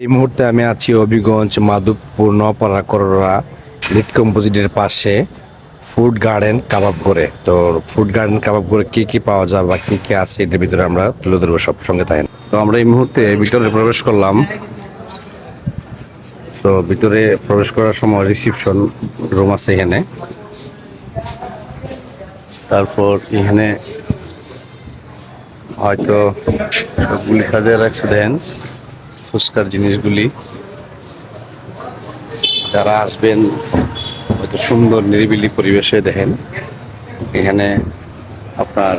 এই মুহূর্তে আমি আছি হবিগঞ্জ মাধবপুর নপাড়া কররা লিড কম্পোজিটের পাশে ফুড গার্ডেন কাবাব করে। তো ফুড গার্ডেন কাবাব করে কি কি পাওয়া যায় বা কি কি আছে এটার ভিতরে আমরা তুলে ধরবো, সব সঙ্গে থাকেন। তো আমরা এই মুহূর্তে ভিতরে প্রবেশ করলাম। তো ভিতরে প্রবেশ করার সময় রিসিপশন রুম আছে এখানে। তারপর এখানে হয়তো সবগুলি সাজিয়ে রাখছে, দেন ফুচকার জিনিসগুলি। যারা আসবেন হয়তো সুন্দর নিরিবিলি পরিবেশে, দেখেন এখানে আপনার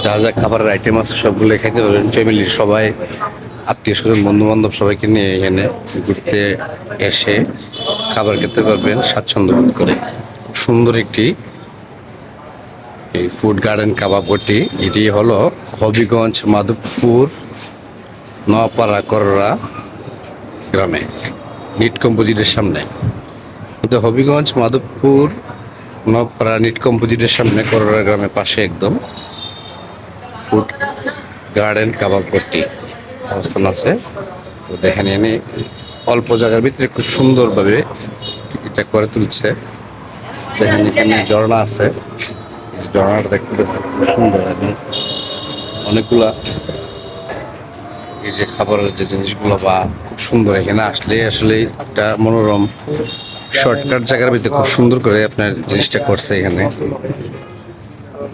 যা যা খাবারের আইটেম আছে সবগুলো খাইতে পারবেন। ফ্যামিলির সবাই, আত্মীয় স্বজন, বন্ধু বান্ধব সবাইকে নিয়ে এখানে ঘুরতে এসে খাবার খেতে পারবেন স্বাচ্ছন্দ্য বোধ করে। খুব সুন্দর একটি এই ফুড গার্ডেন কাবাব ঘটি। এটি হলো হবিগঞ্জ মাধবপুর নপাড়া কররা গ্রামে, নিট কম্পোজিটের সামনে। কিন্তু হবিগঞ্জ মাধবপুর নপাড়া নিট কম্পোজিটের সামনে কররা গ্রামের পাশে একদম ফুড গার্ডেন কাবাব ঘটি অবস্থান আছে। তো দেখেন এনে অল্প জায়গার ভিতরে খুব সুন্দরভাবে এটা করে তুলছে। দেখেন এখানে ঝর্ণা আছে, ঝর্ণাটা দেখতে খুব সুন্দর এবং অনেকগুলা এই যে খাবারের যে জিনিসগুলো বা খুব সুন্দর। এখানে আসলে আসলে একটা মনোরম শর্টকাট জায়গার ভিতরে খুব সুন্দর করে আপনার জিনিসটা করছে এখানে।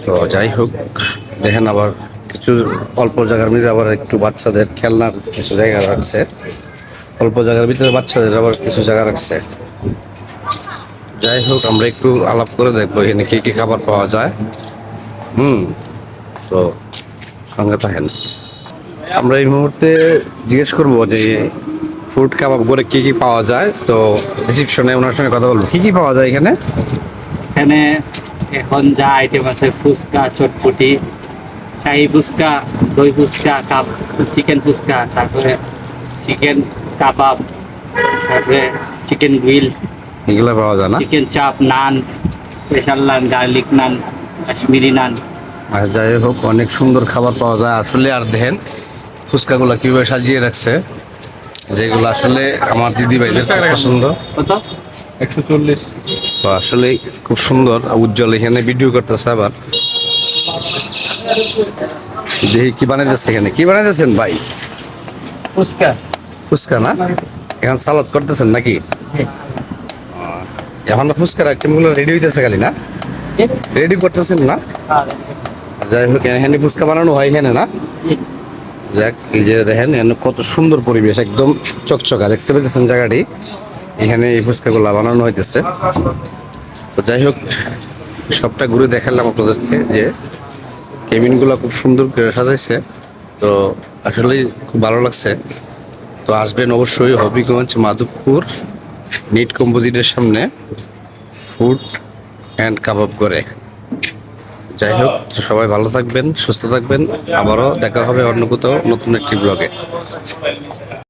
তো যাই হোক, দেখেন আবার কিছু অল্প জায়গার মধ্যে আবার একটু বাচ্চাদের খেলনার কিছু জায়গা রাখছে। অল্প জায়গার ভিতরে বাচ্চাদের আবার কিছু জায়গা রাখছে। যাই হোক, আমরা একটু আলাপ করে দেখবো এখানে কি কি খাবার পাওয়া যায়। তো সঙ্গে থাকেন। আমরা এই মুহূর্তে জিজ্ঞেস করবো যে ফুড কাবাব করে কি কি পাওয়া যায়। তো রিসিপশনে ওনার সঙ্গে কথা বলবো, কি কি পাওয়া যায় এখানে। এখানে এখন যা আইটেম আছে, ফুচকা, চটপটি, শাহী ফুচকা, দই ফুচকা, চিকেন ফুচকা, তারপরে চিকেন কাবাব, তারপরে চিকেন গ্রিল, এগুলো পাওয়া যায় না? চিকেন চাপ, নান, স্পেশাল নান, গার্লিক নান, কাশ্মীরি নান। আর যাই হোক, অনেক সুন্দর খাবার পাওয়া যায় আসলে। আর দেখেন ফুচকাগুলো কীভাবে সাজিয়ে রাখছে, যেগুলো আসলে আমার দিদি ভাইদের খুব পছন্দ। কত? 140। তো আসলে খুব সুন্দর। উজ্জ্বল এখানে ভিডিও করতেছে। আবার দেখি কি বানাইতেছে এখানে। কি বানাইতেছেন ভাই? ফুচকা। ফুচকা না? এখন সালাদ করতেছেন নাকি? এখন তো ফুচকার আইটেমগুলো রেডি হইতেছে খালি না? রেডি করতেছেন না? যাই হোক, এখানে ফুচকা বানানো হয় এখানে না? যাক, এই যে দেখেন এখানে কত সুন্দর পরিবেশ, একদম চকচকা দেখতে পেতেছেন জায়গাটি। এখানে এই ফুচকাগুলো বানানো হইতেছে। তো যাই হোক, সবটা ঘুরে দেখালাম আপনাদেরকে যে কেবিনগুলো খুব সুন্দর করে সাজাইছে। তো আসলে খুব ভালো লাগছে। তো আসবেন অবশ্যই হবিগঞ্জ মাধবপুর নিট কম্পোজিটের সামনে ফুড অ্যান্ড কাবাব করে। যাই হোক, সবাই ভালো থাকবেন, সুস্থ থাকবেন। আবারও দেখা হবে অন্য কোথাও নতুন একটি ব্লগে।